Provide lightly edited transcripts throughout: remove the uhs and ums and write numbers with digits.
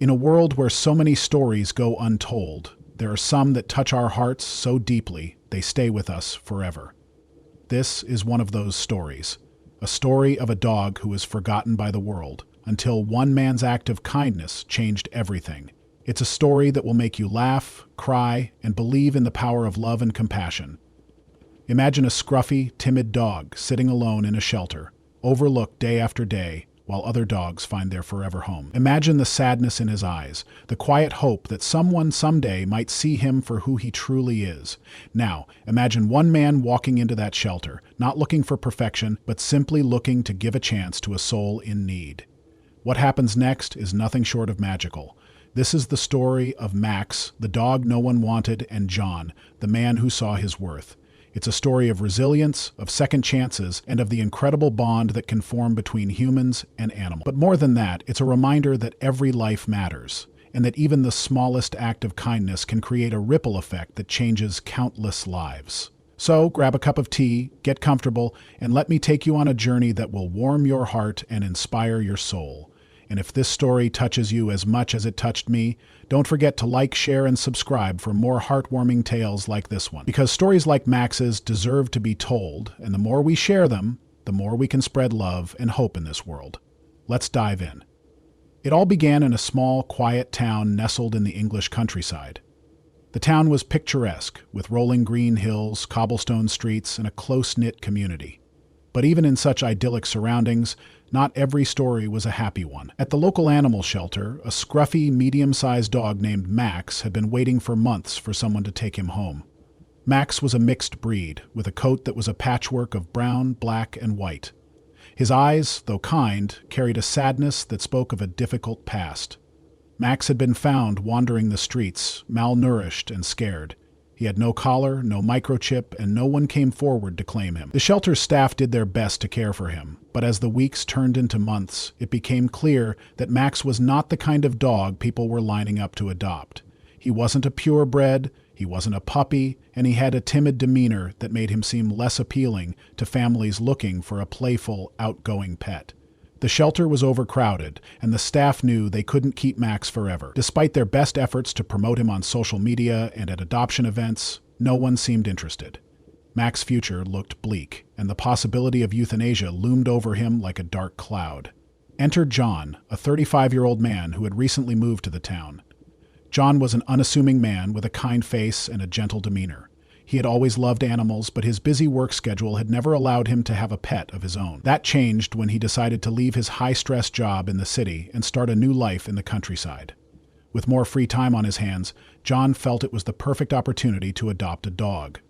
In a world where so many stories go untold, there are some that touch our hearts so deeply they stay with us forever. This is one of those stories, a story of a dog who was forgotten by the world until one man's act of kindness changed everything. It's a story that will make you laugh, cry, and believe in the power of love and compassion. Imagine a scruffy, timid dog sitting alone in a shelter, overlooked day after day, while other dogs find their forever home. Imagine the sadness in his eyes, the quiet hope that someone someday might see him for who he truly is. Now, imagine one man walking into that shelter, not looking for perfection, but simply looking to give a chance to a soul in need. What happens next is nothing short of magical. This is the story of Max, the dog no one wanted, and John, the man who saw his worth. It's a story of resilience, of second chances, and of the incredible bond that can form between humans and animals. But more than that, it's a reminder that every life matters, and that even the smallest act of kindness can create a ripple effect that changes countless lives. So, grab a cup of tea, get comfortable, and let me take you on a journey that will warm your heart and inspire your soul. And if this story touches you as much as it touched me, don't forget to like, share, and subscribe for more heartwarming tales like this one. Because stories like Max's deserve to be told, and the more we share them, the more we can spread love and hope in this world. Let's dive in. It all began in a small, quiet town nestled in the English countryside. The town was picturesque, with rolling green hills, cobblestone streets, and a close-knit community. But even in such idyllic surroundings, not every story was a happy one. At the local animal shelter, a scruffy, medium-sized dog named Max had been waiting for months for someone to take him home. Max was a mixed breed, with a coat that was a patchwork of brown, black, and white. His eyes, though kind, carried a sadness that spoke of a difficult past. Max had been found wandering the streets, malnourished and scared. He had no collar, no microchip, and no one came forward to claim him. The shelter's staff did their best to care for him, but as the weeks turned into months, it became clear that Max was not the kind of dog people were lining up to adopt. He wasn't a purebred, he wasn't a puppy, and he had a timid demeanor that made him seem less appealing to families looking for a playful, outgoing pet. The shelter was overcrowded, and the staff knew they couldn't keep Max forever. Despite their best efforts to promote him on social media and at adoption events, no one seemed interested. Max's future looked bleak, and the possibility of euthanasia loomed over him like a dark cloud. Enter John, a 35-year-old man who had recently moved to the town. John was an unassuming man with a kind face and a gentle demeanor. He had always loved animals, but his busy work schedule had never allowed him to have a pet of his own. That changed when he decided to leave his high-stress job in the city and start a new life in the countryside. With more free time on his hands, John felt it was the perfect opportunity to adopt a dog.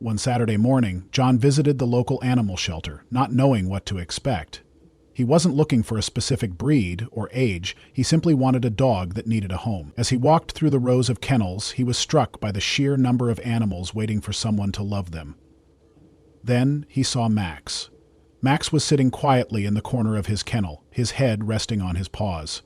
One Saturday morning, John visited the local animal shelter, not knowing what to expect. He wasn't looking for a specific breed or age, he simply wanted a dog that needed a home. As he walked through the rows of kennels, he was struck by the sheer number of animals waiting for someone to love them. Then he saw Max. Max was sitting quietly in the corner of his kennel, his head resting on his paws.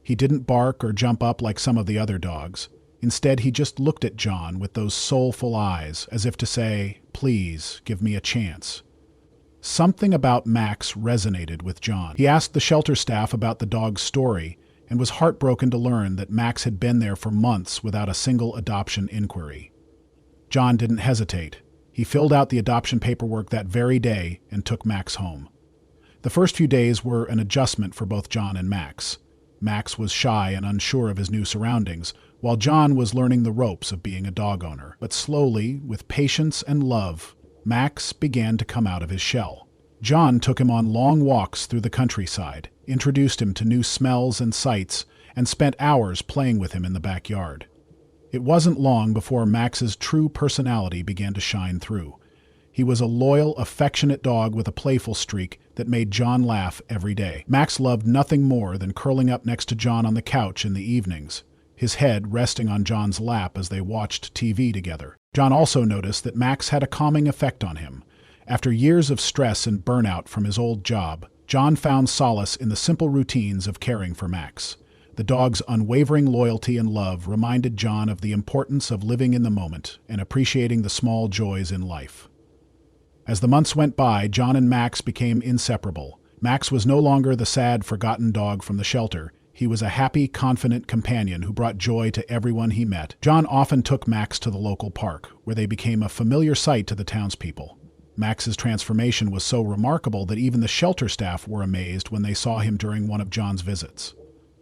He didn't bark or jump up like some of the other dogs. Instead, he just looked at John with those soulful eyes, as if to say, "Please, give me a chance." Something about Max resonated with John. He asked the shelter staff about the dog's story and was heartbroken to learn that Max had been there for months without a single adoption inquiry. John didn't hesitate. He filled out the adoption paperwork that very day and took Max home. The first few days were an adjustment for both John and Max. Max was shy and unsure of his new surroundings, while John was learning the ropes of being a dog owner. But slowly, with patience and love, Max began to come out of his shell. John took him on long walks through the countryside, introduced him to new smells and sights, and spent hours playing with him in the backyard. It wasn't long before Max's true personality began to shine through. He was a loyal, affectionate dog with a playful streak that made John laugh every day. Max loved nothing more than curling up next to John on the couch in the evenings, his head resting on John's lap as they watched TV together. John also noticed that Max had a calming effect on him. After years of stress and burnout from his old job, John found solace in the simple routines of caring for Max. The dog's unwavering loyalty and love reminded John of the importance of living in the moment and appreciating the small joys in life. As the months went by, John and Max became inseparable. Max was no longer the sad, forgotten dog from the shelter. He was a happy, confident companion who brought joy to everyone he met. John often took Max to the local park, where they became a familiar sight to the townspeople. Max's transformation was so remarkable that even the shelter staff were amazed when they saw him during one of John's visits.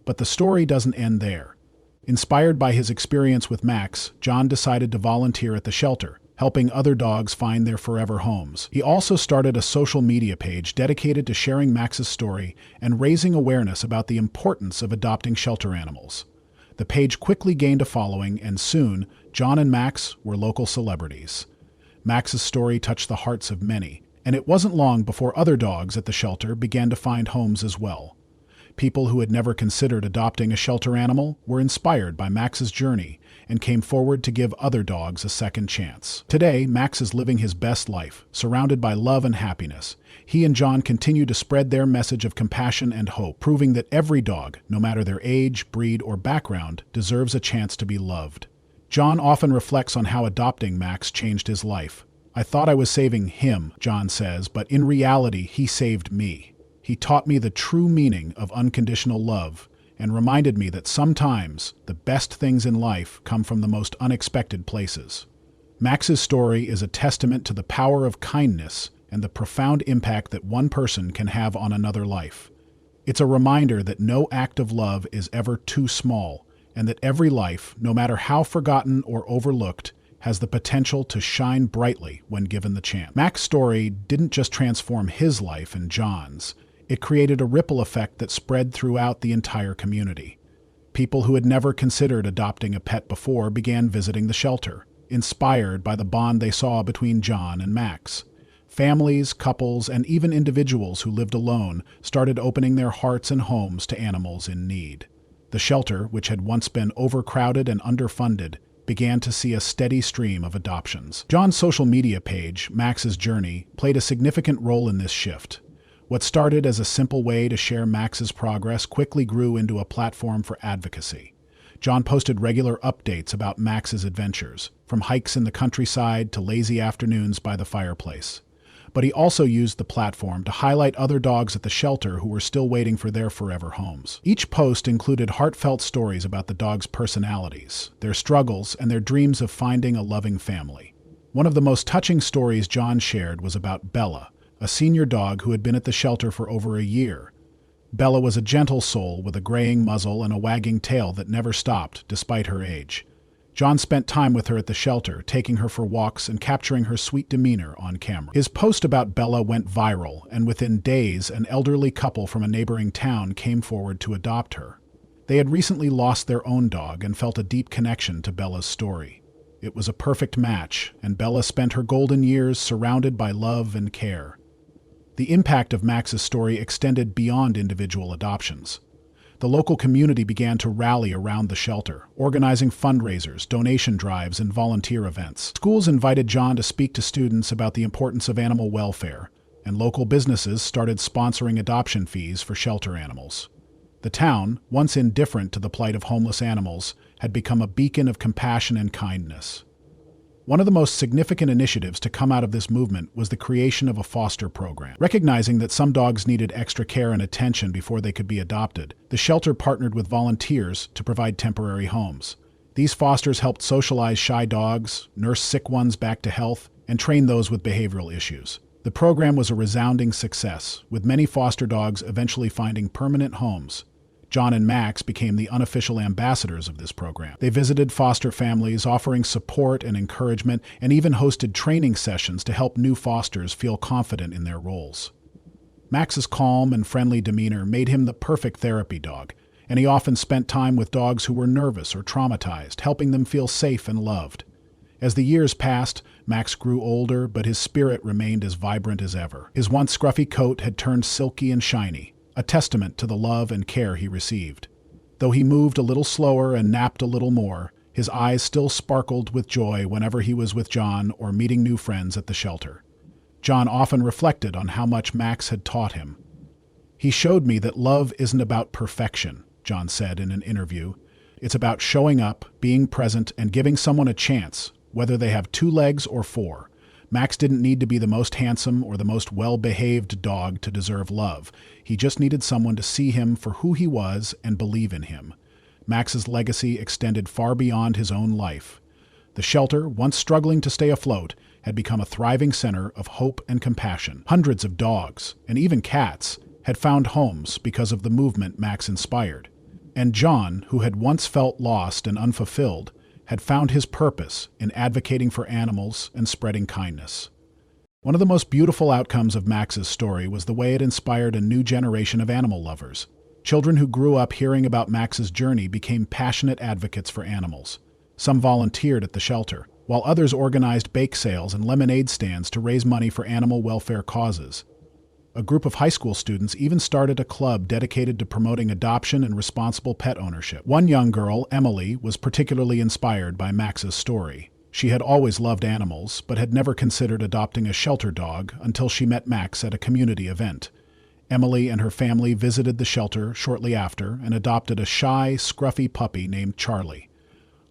But the story doesn't end there. Inspired by his experience with Max, John decided to volunteer at the shelter, helping other dogs find their forever homes. He also started a social media page dedicated to sharing Max's story and raising awareness about the importance of adopting shelter animals. The page quickly gained a following, and soon, John and Max were local celebrities. Max's story touched the hearts of many, and it wasn't long before other dogs at the shelter began to find homes as well. People who had never considered adopting a shelter animal were inspired by Max's journey and came forward to give other dogs a second chance. Today, Max is living his best life, surrounded by love and happiness. He and John continue to spread their message of compassion and hope, proving that every dog, no matter their age, breed, or background, deserves a chance to be loved. John often reflects on how adopting Max changed his life. "I thought I was saving him," John says, "but in reality, he saved me. He taught me the true meaning of unconditional love and reminded me that sometimes the best things in life come from the most unexpected places." Max's story is a testament to the power of kindness and the profound impact that one person can have on another life. It's a reminder that no act of love is ever too small, and that every life, no matter how forgotten or overlooked, has the potential to shine brightly when given the chance. Max's story didn't just transform his life and John's. It created a ripple effect that spread throughout the entire community. People who had never considered adopting a pet before began visiting the shelter, inspired by the bond they saw between John and Max. Families, couples, and even individuals who lived alone started opening their hearts and homes to animals in need. The shelter, which had once been overcrowded and underfunded, began to see a steady stream of adoptions. John's social media page, Max's Journey, played a significant role in this shift. What started as a simple way to share Max's progress quickly grew into a platform for advocacy. John posted regular updates about Max's adventures, from hikes in the countryside to lazy afternoons by the fireplace. But he also used the platform to highlight other dogs at the shelter who were still waiting for their forever homes. Each post included heartfelt stories about the dogs' personalities, their struggles, and their dreams of finding a loving family. One of the most touching stories John shared was about Bella, a senior dog who had been at the shelter for over a year. Bella was a gentle soul with a graying muzzle and a wagging tail that never stopped, despite her age. John spent time with her at the shelter, taking her for walks and capturing her sweet demeanor on camera. His post about Bella went viral, and within days, an elderly couple from a neighboring town came forward to adopt her. They had recently lost their own dog and felt a deep connection to Bella's story. It was a perfect match, and Bella spent her golden years surrounded by love and care. The impact of Max's story extended beyond individual adoptions. The local community began to rally around the shelter, organizing fundraisers, donation drives, and volunteer events. Schools invited John to speak to students about the importance of animal welfare, and local businesses started sponsoring adoption fees for shelter animals. The town, once indifferent to the plight of homeless animals, had become a beacon of compassion and kindness. One of the most significant initiatives to come out of this movement was the creation of a foster program. Recognizing that some dogs needed extra care and attention before they could be adopted, the shelter partnered with volunteers to provide temporary homes. These fosters helped socialize shy dogs, nurse sick ones back to health, and train those with behavioral issues. The program was a resounding success, with many foster dogs eventually finding permanent homes. John and Max became the unofficial ambassadors of this program. They visited foster families, offering support and encouragement, and even hosted training sessions to help new fosters feel confident in their roles. Max's calm and friendly demeanor made him the perfect therapy dog, and he often spent time with dogs who were nervous or traumatized, helping them feel safe and loved. As the years passed, Max grew older, but his spirit remained as vibrant as ever. His once scruffy coat had turned silky and shiny, a testament to the love and care he received. Though he moved a little slower and napped a little more, his eyes still sparkled with joy whenever he was with John or meeting new friends at the shelter. John often reflected on how much Max had taught him. "He showed me that love isn't about perfection," John said in an interview. "It's about showing up, being present, and giving someone a chance, whether they have 2 legs or 4. Max didn't need to be the most handsome or the most well-behaved dog to deserve love. He just needed someone to see him for who he was and believe in him. Max's legacy extended far beyond his own life. The shelter, once struggling to stay afloat, had become a thriving center of hope and compassion. Hundreds of dogs, and even cats, had found homes because of the movement Max inspired. And John, who had once felt lost and unfulfilled, had found his purpose in advocating for animals and spreading kindness. One of the most beautiful outcomes of Max's story was the way it inspired a new generation of animal lovers. Children who grew up hearing about Max's journey became passionate advocates for animals. Some volunteered at the shelter, while others organized bake sales and lemonade stands to raise money for animal welfare causes. A group of high school students even started a club dedicated to promoting adoption and responsible pet ownership. One young girl, Emily, was particularly inspired by Max's story. She had always loved animals, but had never considered adopting a shelter dog until she met Max at a community event. Emily and her family visited the shelter shortly after and adopted a shy, scruffy puppy named Charlie.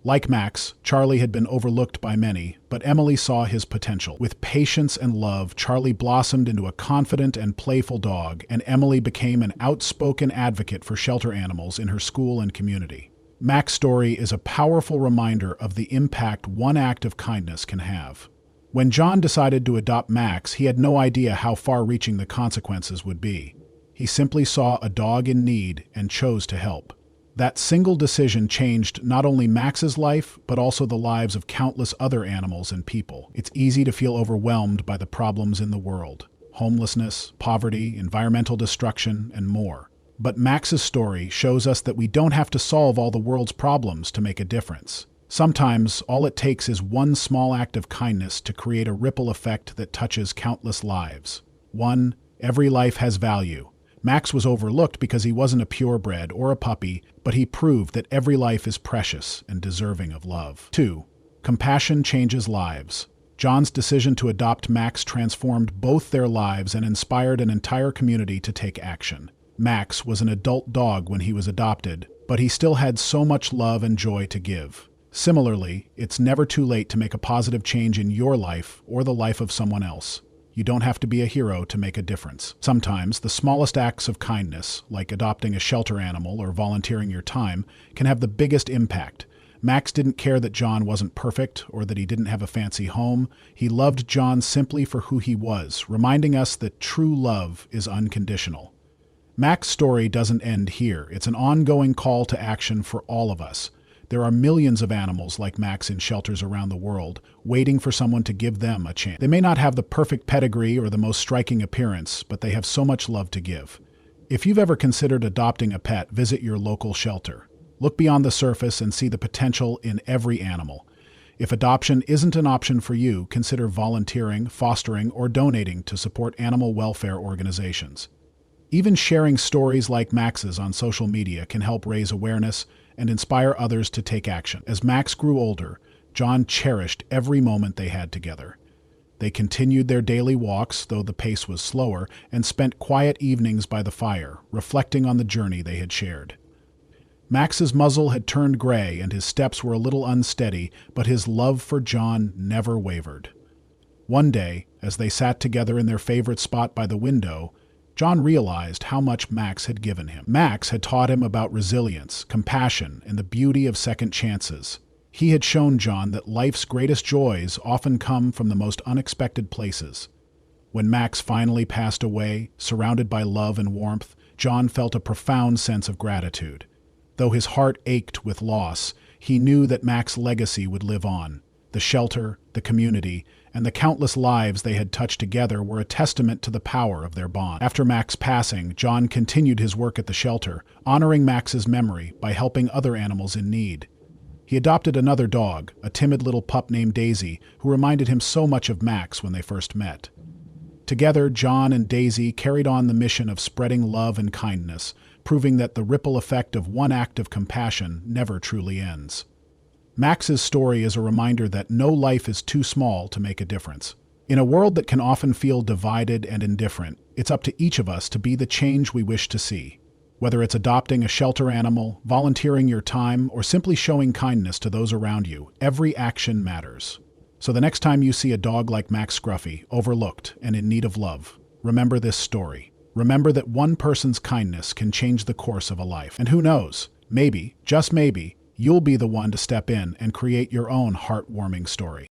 Like Max, Charlie had been overlooked by many, but Emily saw his potential. With patience and love, Charlie blossomed into a confident and playful dog, and Emily became an outspoken advocate for shelter animals in her school and community. Max's story is a powerful reminder of the impact one act of kindness can have. When John decided to adopt Max, he had no idea how far-reaching the consequences would be. He simply saw a dog in need and chose to help. That single decision changed not only Max's life, but also the lives of countless other animals and people. It's easy to feel overwhelmed by the problems in the world: homelessness, poverty, environmental destruction, and more. But Max's story shows us that we don't have to solve all the world's problems to make a difference. Sometimes all it takes is one small act of kindness to create a ripple effect that touches countless lives. 1. Every life has value. Max was overlooked because he wasn't a purebred or a puppy, but he proved that every life is precious and deserving of love. 2. Compassion changes lives. John's decision to adopt Max transformed both their lives and inspired an entire community to take action. Max was an adult dog when he was adopted, but he still had so much love and joy to give. Similarly, it's never too late to make a positive change in your life or the life of someone else. You don't have to be a hero to make a difference. Sometimes, the smallest acts of kindness, like adopting a shelter animal or volunteering your time, can have the biggest impact. Max didn't care that John wasn't perfect or that he didn't have a fancy home. He loved John simply for who he was, reminding us that true love is unconditional. Max's story doesn't end here. It's an ongoing call to action for all of us. There are millions of animals like Max in shelters around the world, waiting for someone to give them a chance. They may not have the perfect pedigree or the most striking appearance, but they have so much love to give. If you've ever considered adopting a pet, visit your local shelter. Look beyond the surface and see the potential in every animal. If adoption isn't an option for you, consider volunteering, fostering, or donating to support animal welfare organizations. Even sharing stories like Max's on social media can help raise awareness and inspire others to take action. As Max grew older, John cherished every moment they had together. They continued their daily walks, though the pace was slower, and spent quiet evenings by the fire, reflecting on the journey they had shared. Max's muzzle had turned gray and his steps were a little unsteady, but his love for John never wavered. One day, as they sat together in their favorite spot by the window, John realized how much Max had given him. Max had taught him about resilience, compassion, and the beauty of second chances. He had shown John that life's greatest joys often come from the most unexpected places. When Max finally passed away, surrounded by love and warmth, John felt a profound sense of gratitude. Though his heart ached with loss, he knew that Max's legacy would live on. The shelter, the community, and the countless lives they had touched together were a testament to the power of their bond. After Max's passing, John continued his work at the shelter, honoring Max's memory by helping other animals in need. He adopted another dog, a timid little pup named Daisy, who reminded him so much of Max when they first met. Together, John and Daisy carried on the mission of spreading love and kindness, proving that the ripple effect of one act of compassion never truly ends. Max's story is a reminder that no life is too small to make a difference. In a world that can often feel divided and indifferent, it's up to each of us to be the change we wish to see. Whether it's adopting a shelter animal, volunteering your time, or simply showing kindness to those around you, every action matters. So the next time you see a dog like Max Scruffy, overlooked and in need of love, remember this story. Remember that one person's kindness can change the course of a life. And who knows, maybe, just maybe, you'll be the one to step in and create your own heartwarming story.